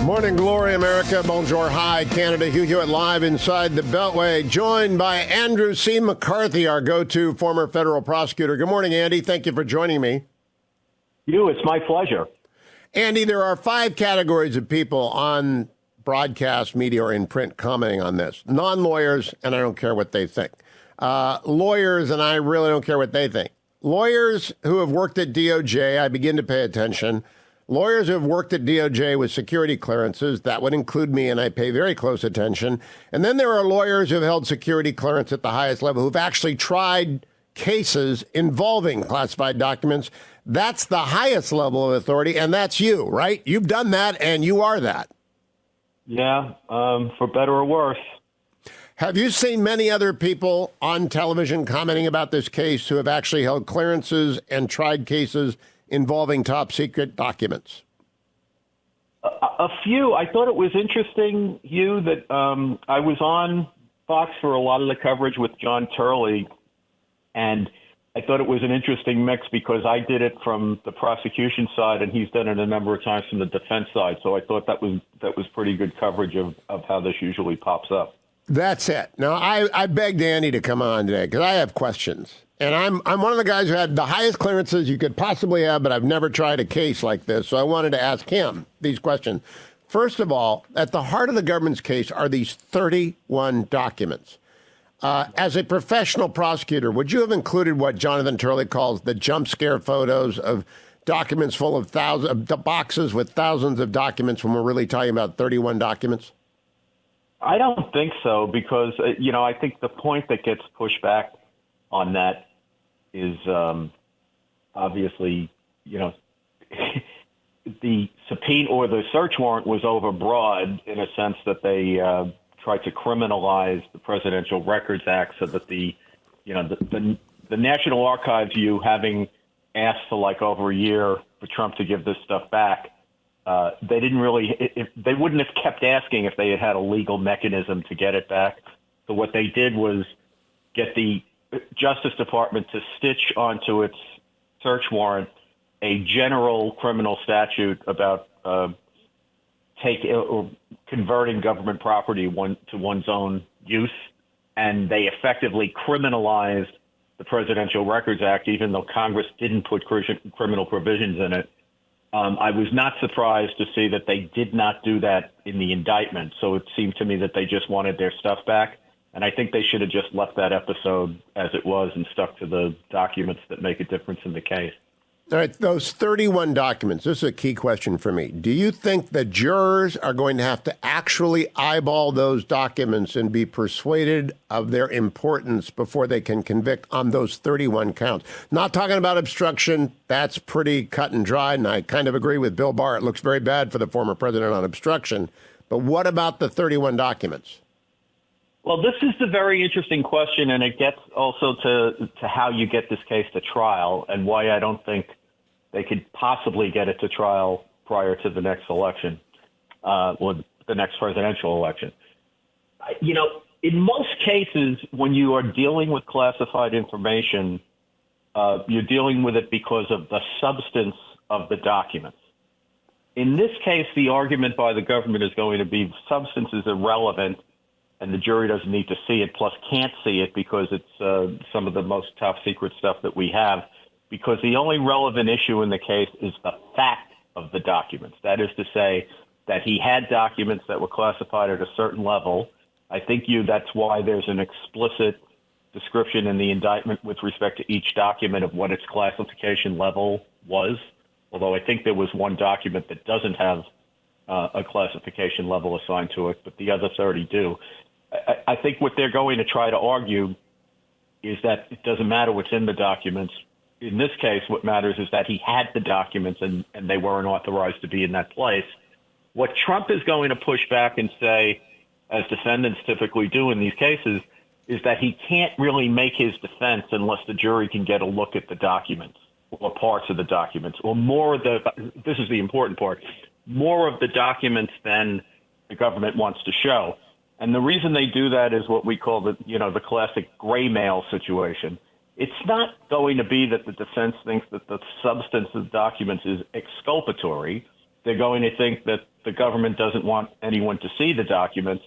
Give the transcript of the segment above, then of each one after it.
Morning glory, America. Bonjour, hi, Canada. Hugh Hewitt live inside the Beltway, joined by Andrew C. McCarthy, our go-to former federal prosecutor. Good morning, Andy. Thank you for joining me. Hugh, it's my pleasure. Andy, there are 5 categories of people on broadcast media or in print commenting on this. Non-lawyers, and I don't care what they think. Lawyers, and I really don't care what they think. Lawyers who have worked at DOJ, I begin to pay attention. Lawyers who have worked at DOJ with security clearances, that would include me, and I pay very close attention. And then there are lawyers who have held security clearance at the highest level who've actually tried cases involving classified documents. That's the highest level of authority, and that's you, right? You've done that, and you are that. Yeah, for better or worse. Have you seen many other people on television commenting about this case who have actually held clearances and tried cases involving top secret documents? A few. I thought it was interesting, Hugh, that I was on Fox for a lot of the coverage with John Turley, and I thought it was an interesting mix because I did it from the prosecution side, and he's done it a number of times from the defense side. So I thought that was pretty good coverage of how this usually pops up. That's it. Now, I begged Andy to come on today because I have questions. And I'm one of the guys who had the highest clearances you could possibly have, but I've never tried a case like this. So I wanted to ask him these questions. First of all, at the heart of the government's case are these 31 documents. As a professional prosecutor, would you have included what Jonathan Turley calls the jump scare photos of documents full of thousands of boxes with thousands of documents when we're really talking about 31 documents? I don't think so because, I think the point that gets pushed back on that is obviously, the subpoena or the search warrant was overbroad in a sense that they tried to criminalize the Presidential Records Act so that the National Archives, having asked for like over a year for Trump to give this stuff back, they didn't really, they wouldn't have kept asking if they had had a legal mechanism to get it back. So what they did was get the Justice Department to stitch onto its search warrant a general criminal statute about converting government property to one's own use, and they effectively criminalized the Presidential Records Act, even though Congress didn't put criminal provisions in it. I was not surprised to see that they did not do that in the indictment, so it seemed to me that they just wanted their stuff back. And I think they should have just left that episode as it was and stuck to the documents that make a difference in the case. All right, those 31 documents, this is a key question for me. Do you think the jurors are going to have to actually eyeball those documents and be persuaded of their importance before they can convict on those 31 counts? Not talking about obstruction. That's pretty cut and dry, and I kind of agree with Bill Barr. It looks very bad for the former president on obstruction. But what about the 31 documents? Well, this is the very interesting question, and it gets also to how you get this case to trial and why I don't think they could possibly get it to trial prior to the next election, or the next presidential election. In most cases, when you are dealing with classified information, you're dealing with it because of the substance of the documents. In this case, the argument by the government is going to be substance is irrelevant, and the jury doesn't need to see it, plus can't see it because it's some of the most top secret stuff that we have, because the only relevant issue in the case is the fact of the documents. That is to say that he had documents that were classified at a certain level. I think that's why there's an explicit description in the indictment with respect to each document of what its classification level was, although I think there was one document that doesn't have a classification level assigned to it, but the other 30 do. I think what they're going to try to argue is that it doesn't matter what's in the documents. In this case, what matters is that he had the documents and they weren't authorized to be in that place. What Trump is going to push back and say, as defendants typically do in these cases, is that he can't really make his defense unless the jury can get a look at the documents or parts of the documents, or more of this is the important part, more of the documents than the government wants to show. And the reason they do that is what we call the classic gray mail situation. It's not going to be that the defense thinks that the substance of documents is exculpatory. they're going to think that the government doesn't want anyone to see the documents,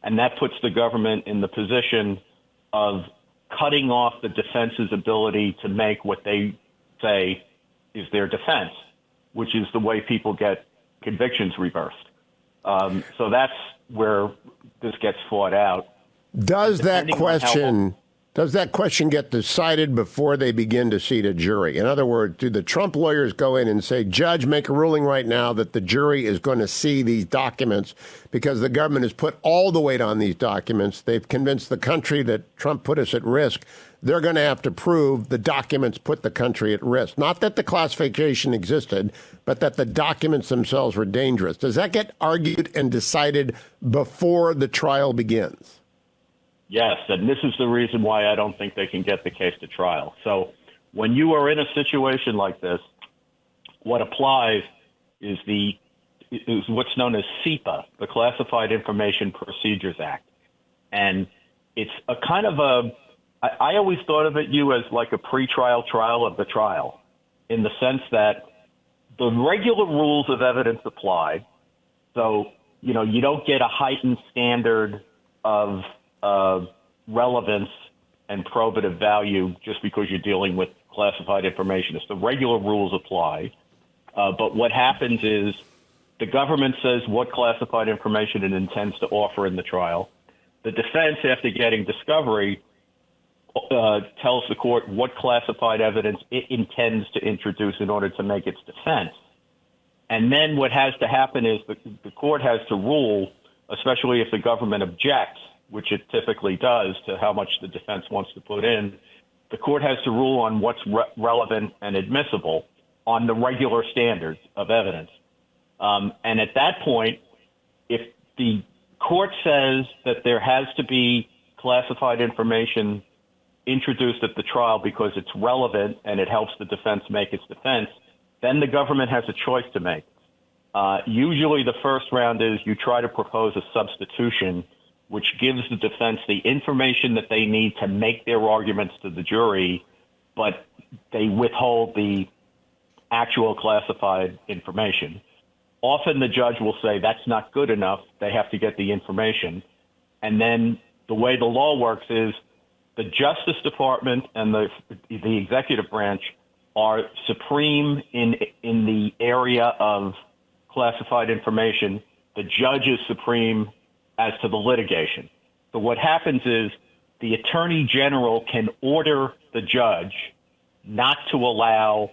and that puts the government in the position of cutting off the defense's ability to make what they say is their defense, which is the way people get convictions reversed. So that's where this gets fought out. Does that question get decided before they begin to seat a jury? In other words, do the Trump lawyers go in and say, Judge, make a ruling right now that the jury is going to see these documents because the government has put all the weight on these documents. They've convinced the country that Trump put us at risk. They're going to have to prove the documents put the country at risk. Not that the classification existed, but that the documents themselves were dangerous. Does that get argued and decided before the trial begins? Yes, and this is the reason why I don't think they can get the case to trial. So when you are in a situation like this, what applies is what's known as CIPA, the Classified Information Procedures Act. And it's a kind of I always thought of it, Hugh, as like a pretrial trial of the trial, in the sense that the regular rules of evidence apply. So, you don't get a heightened standard of relevance and probative value just because you're dealing with classified information. It's the regular rules apply. But what happens is the government says what classified information it intends to offer in the trial. The defense, after getting discovery, tells the court what classified evidence it intends to introduce in order to make its defense. And then what has to happen is the court has to rule, especially if the government objects, which it typically does, to how much the defense wants to put in. The court has to rule on what's relevant and admissible on the regular standards of evidence. And at that point, if the court says that there has to be classified information introduced at the trial because it's relevant and it helps the defense make its defense, then the government has a choice to make. Usually the first round is you try to propose a substitution which gives the defense the information that they need to make their arguments to the jury, but they withhold the actual classified information. Often the judge will say that's not good enough. They have to get the information. And then the way the law works is the Justice Department and the executive branch are supreme in the area of classified information. The judge is supreme as to the litigation. So what happens is the attorney general can order the judge not to allow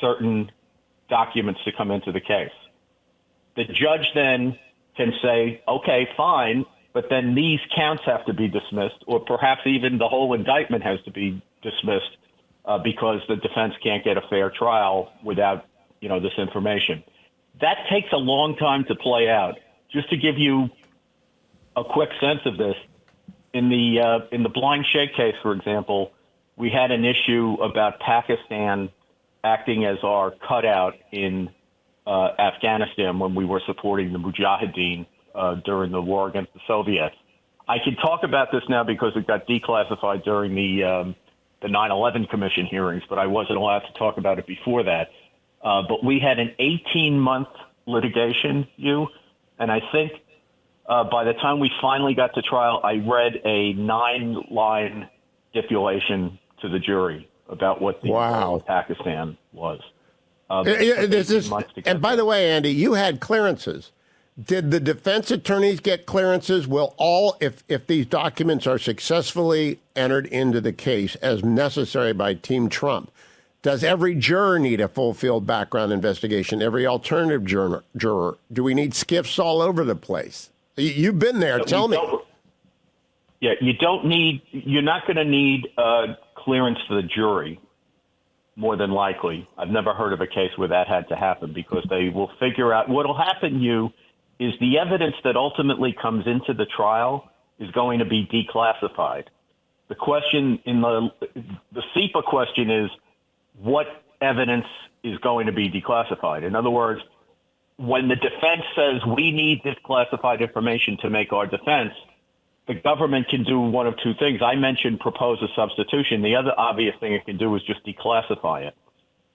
certain documents to come into the case. The judge then can say, okay, fine, but then these counts have to be dismissed, or perhaps even the whole indictment has to be dismissed because the defense can't get a fair trial without, this information. That takes a long time to play out. Just to give you a quick sense of this, in the blind shake case, for example, we had an issue about Pakistan acting as our cutout in Afghanistan when we were supporting the Mujahideen during the war against the Soviets. I can talk about this now because it got declassified during the 9/11 Commission hearings, but I wasn't allowed to talk about it before that. But we had an 18-month litigation, and I think by the time we finally got to trial, I read a 9-line stipulation to the jury about what the of Pakistan was. And by the way, Andy, you had clearances. Did the defense attorneys get clearances? Will if these documents are successfully entered into the case as necessary by Team Trump, does every juror need a full-field background investigation? Every alternative juror? Do we need skiffs all over the place? You've been there. Tell me. Yeah, you're not going to need clearance for the jury, more than likely. I've never heard of a case where that had to happen because they will figure out what will happen, is the evidence that ultimately comes into the trial is going to be declassified. The question in the CIPA question is what evidence is going to be declassified? In other words, when the defense says we need this classified information to make our defense, the government can do one of two things. I mentioned propose a substitution. The other obvious thing it can do is just declassify it.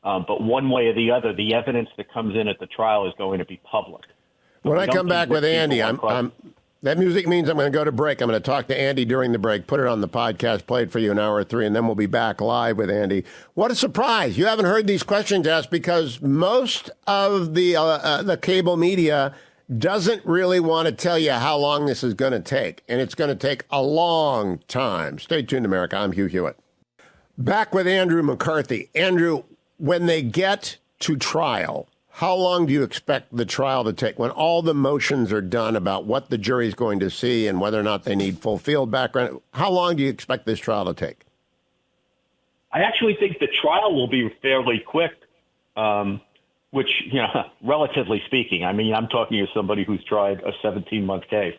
But one way or the other, the evidence that comes in at the trial is going to be public. When I come back with Andy, that music means I'm going to go to break. I'm going to talk to Andy during the break, put it on the podcast, play it for you in hour 3, and then we'll be back live with Andy. What a surprise. You haven't heard these questions asked because most of the cable media doesn't really want to tell you how long this is going to take, and it's going to take a long time. Stay tuned, America. I'm Hugh Hewitt. Back with Andrew McCarthy. Andrew, when they get to trial, how long do you expect the trial to take? When all the motions are done about what the jury's going to see and whether or not they need full field background, how long do you expect this trial to take? I actually think the trial will be fairly quick, which, relatively speaking, I mean, I'm talking to somebody who's tried a 17-month case.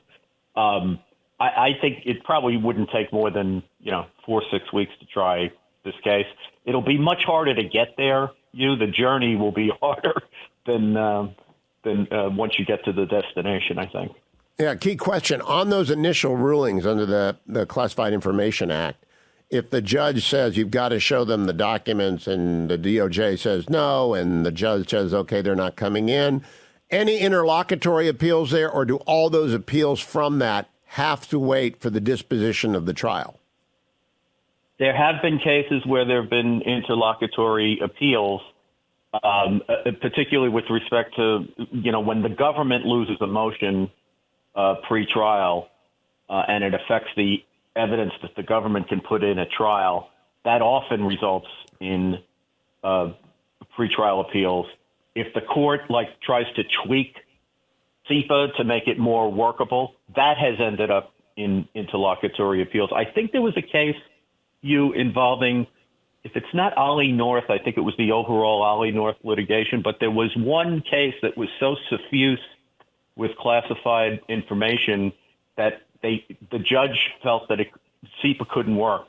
I think it probably wouldn't take more than, 4 or 6 weeks to try this case. It'll be much harder to get there. The journey will be harder than once you get to the destination, I think. Yeah, key question. On those initial rulings under the Classified Information Act, if the judge says you've got to show them the documents and the DOJ says no, and the judge says, okay, they're not coming in, any interlocutory appeals there, or do all those appeals from that have to wait for the disposition of the trial? There have been cases where there have been interlocutory appeals, particularly with respect to, when the government loses a motion pre-trial and it affects the evidence that the government can put in at trial. That often results in pre-trial appeals. If the court tries to tweak CIPA to make it more workable, that has ended up in interlocutory appeals. I think there was a case involving, if it's not Ollie North, I think it was the overall Ollie North litigation, but there was one case that was so suffused with classified information that the judge felt that CIPA couldn't work.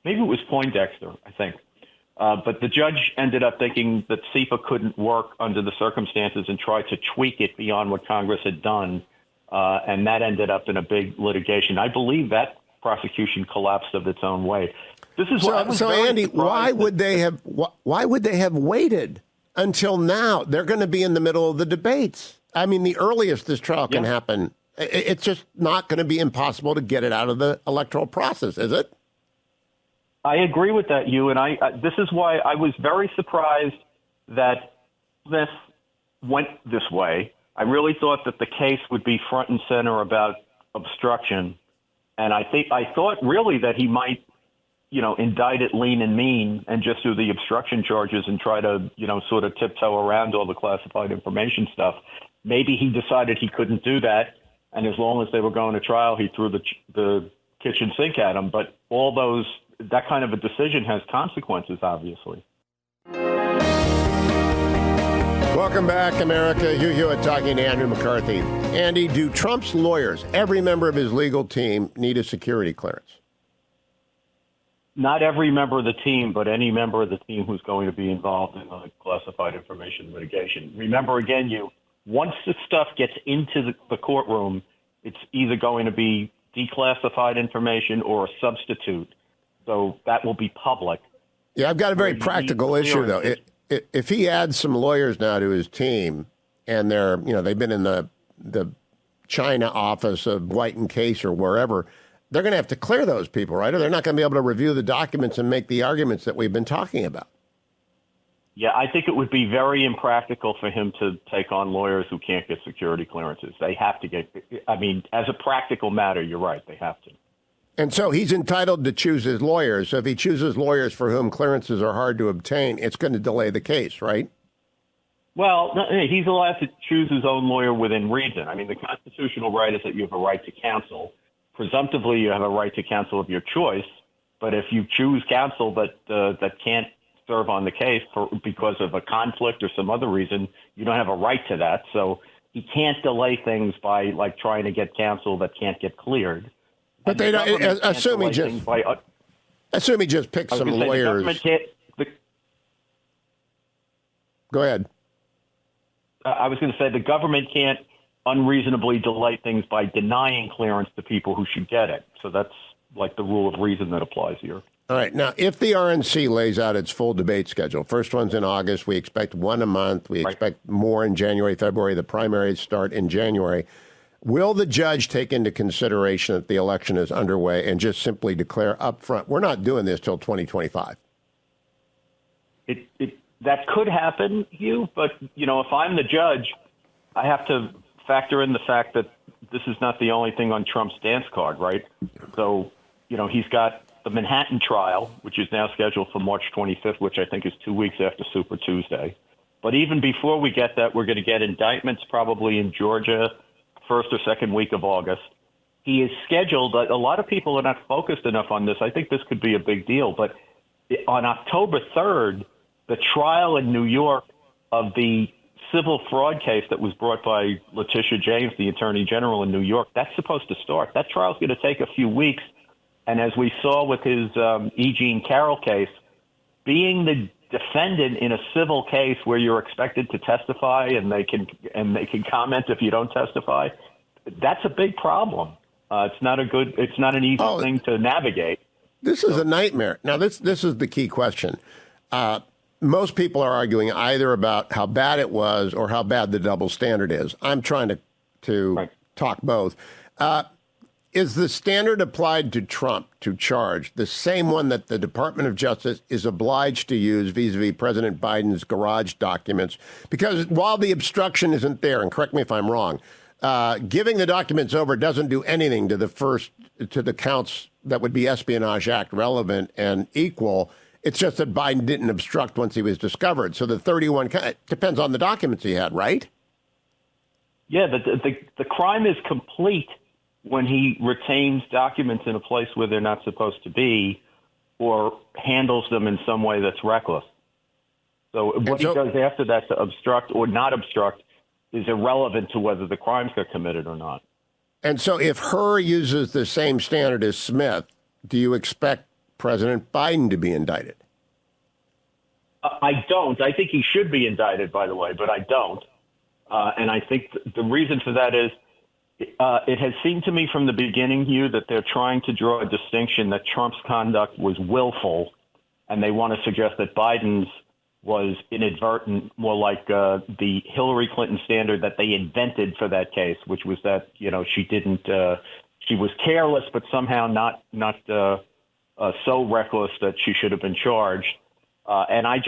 Maybe it was Poindexter, I think. But the judge ended up thinking that CIPA couldn't work under the circumstances and tried to tweak it beyond what Congress had done. And that ended up in a big litigation. I believe that prosecution collapsed of its own weight. This is so Andy, why would they have waited until now? They're going to be in the middle of the debates. I mean, the earliest this trial can happen, it's just not going to be impossible to get it out of the electoral process, is it? I agree with that, Hugh, and this is why I was very surprised that this went this way. I really thought that the case would be front and center about obstruction, and I thought really that he might, indict it lean and mean and just do the obstruction charges and try to, sort of tiptoe around all the classified information stuff. Maybe he decided he couldn't do that, and as long as they were going to trial, he threw the kitchen sink at him. But that kind of a decision has consequences, obviously. Welcome back, America. Hugh Hewitt talking to Andrew McCarthy. Andy, do Trump's lawyers, every member of his legal team, need a security clearance? Not every member of the team, but any member of the team who's going to be involved in the classified information litigation. Remember, again, once the stuff gets into the courtroom, it's either going to be declassified information or a substitute. So that will be public. Yeah, I've got a very practical issue, though. If he adds some lawyers now to his team, and they've been in the China office of White and Case or wherever, they're going to have to clear those people, right? Or they're not going to be able to review the documents and make the arguments that we've been talking about. Yeah, I think it would be very impractical for him to take on lawyers who can't get security clearances. They have to as a practical matter, you're right, they have to. And so he's entitled to choose his lawyers. So if he chooses lawyers for whom clearances are hard to obtain, it's going to delay the case, right? Well, he's allowed to choose his own lawyer within reason. I mean, the constitutional right is that you have a right to counsel. Presumptively, you have a right to counsel of your choice. But if you choose counsel that can't serve on the case because of a conflict or some other reason, you don't have a right to that. So he can't delay things by trying to get counsel that can't get cleared. But they don't. Assume he just picks some lawyers. Go ahead. I was going to say the government can't unreasonably delay things by denying clearance to people who should get it. So that's the rule of reason that applies here. All right. Now, if the RNC lays out its full debate schedule, first one's in August. We expect one a month. We expect more in January, February. The primaries start in January. Will the judge take into consideration that the election is underway and just simply declare up front, we're not doing this till 2025? That could happen, Hugh, but, if I'm the judge, I have to factor in the fact that this is not the only thing on Trump's dance card, right? So, he's got the Manhattan trial, which is now scheduled for March 25th, which I think is 2 weeks after Super Tuesday. But even before we get that, we're going to get indictments probably in Georgia, first or second week of August. He is scheduled, a lot of people are not focused enough on this. I think this could be a big deal. But on October 3rd, the trial in New York of the civil fraud case that was brought by Letitia James, the Attorney General in New York, that's supposed to start. That trial's going to take a few weeks. And as we saw with his E. Jean Carroll case, being the defendant in a civil case where you're expected to testify and they can comment if you don't testify, that's a big problem. It's not an easy thing to navigate. This is a nightmare. Now, this is the key question. Most people are arguing either about how bad it was or how bad the double standard is. I'm trying to talk both. Is the standard applied to Trump to charge the same one that the Department of Justice is obliged to use vis-a-vis President Biden's garage documents? Because while the obstruction isn't there, and correct me if I'm wrong, giving the documents over doesn't do anything to the counts that would be Espionage Act relevant and equal. It's just that Biden didn't obstruct once he was discovered. So the 31 depends on the documents he had, right? Yeah, the crime is complete when he retains documents in a place where they're not supposed to be or handles them in some way that's reckless. So what he does after that to obstruct or not obstruct is irrelevant to whether the crimes got committed or not. And so if Hur uses the same standard as Smith, do you expect President Biden to be indicted? I don't. I think he should be indicted, by the way, but I don't. And I think the reason for that is it has seemed to me from the beginning, Hugh, that they're trying to draw a distinction that Trump's conduct was willful, and they want to suggest that Biden's was inadvertent, more like the Hillary Clinton standard that they invented for that case, which was that, she was careless, but somehow not so reckless that she should have been charged. And I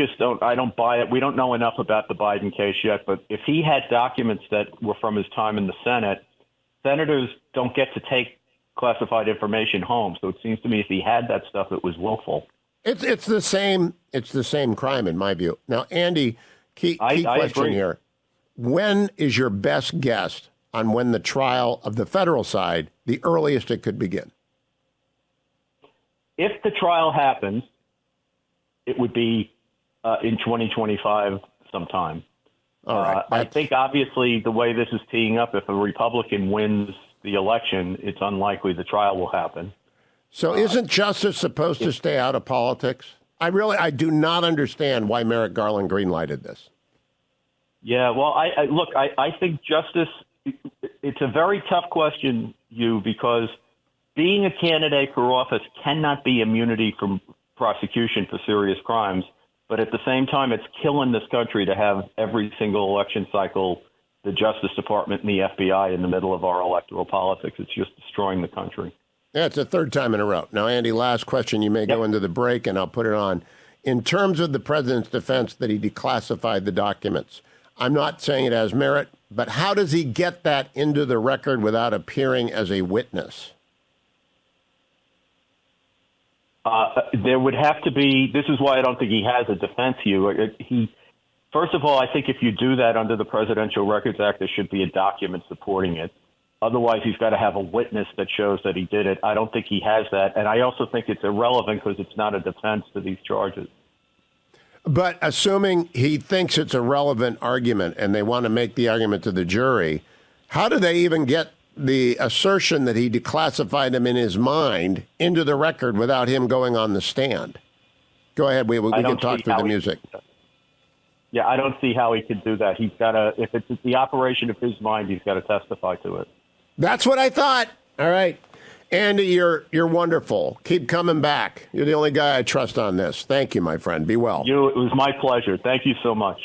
don't buy it. We don't know enough about the Biden case yet, but if he had documents that were from his time in the Senate, senators don't get to take classified information home. So it seems to me if he had that stuff, it was willful. It's the same crime in my view. Now, Andy, key question agree. here. When is your best guess on when the trial of the federal side, the earliest it could begin? If the trial happens, it would be in 2025 sometime. All right. I think, obviously, the way this is teeing up, if a Republican wins the election, it's unlikely the trial will happen. So isn't justice supposed to stay out of politics? I do not understand why Merrick Garland greenlighted this. Yeah, well, I think justice, it's a very tough question, Hugh, because being a candidate for office cannot be immunity from prosecution for serious crimes. But at the same time, it's killing this country to have every single election cycle the Justice Department and the FBI in the middle of our electoral politics. It's just destroying the country. Yeah, it's the third time in a row. Now, Andy, last question. You may go into the break, and I'll put it on. In terms of the president's defense that he declassified the documents, I'm not saying it has merit, but how does he get that into the record without appearing as a witness? There would have to be. This is why I don't think he has a defense, Hugh. First of all, I think if you do that under the Presidential Records Act, there should be a document supporting it. Otherwise, he's got to have a witness that shows that he did it. I don't think he has that. And I also think it's irrelevant because it's not a defense to these charges. But assuming he thinks it's a relevant argument and they want to make the argument to the jury, how do they even get the assertion that he declassified them in his mind into the record without him going on the stand? Go ahead. We can talk through the music. Yeah, I don't see how he could do that. He's got to, if it's the operation of his mind, he's got to testify to it. That's what I thought. All right. Andy, you're wonderful. Keep coming back. You're the only guy I trust on this. Thank you, my friend. Be well. It was my pleasure. Thank you so much.